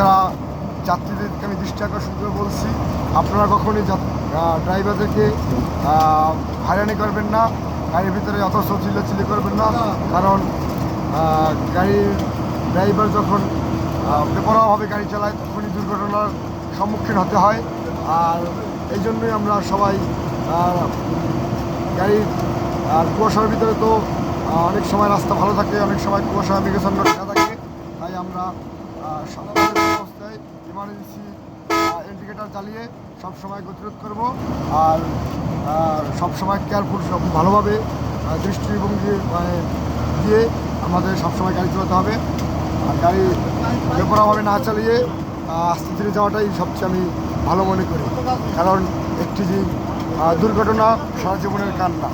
তাছাড়া যাত্রীদেরকে আমি দৃষ্টি আকর্ষণ করে বলছি, আপনারা কখনই ড্রাইভারদেরকে হয়রানি করবেন না, গাড়ির ভিতরে অথচ চিল্লাচিল্লি করবেন না। কারণ গাড়ির ড্রাইভার যখন বেপরোয়াভাবে গাড়ি চালায় তখনই দুর্ঘটনার সম্মুখীন হতে হয়। আর এই জন্যই আমরা সবাই গাড়ির কুয়াশার ভিতরে তো অনেক সময় রাস্তা ভালো থাকে, অনেক সময় কুয়াশা মেঘাচ্ছন্ন ঢাকা থাকে। তাই আমরা অবস্থায় ইমার্জেন্সি ইন্ডিকেটার জ্বালিয়ে সবসময় গতিরোধ করব। আর সবসময় কেয়ারফুল, ভালোভাবে দৃষ্টিভঙ্গি দিয়ে আমাদের সবসময় গাড়ি চালাতে হবে। আর গাড়ি বেপরোয়াভাবে না চালিয়ে আস্তে ধীরে যাওয়াটাই সবচেয়ে আমি ভালো মনে করি। কারণ একটি যে দুর্ঘটনা সারা জীবনের কান্না।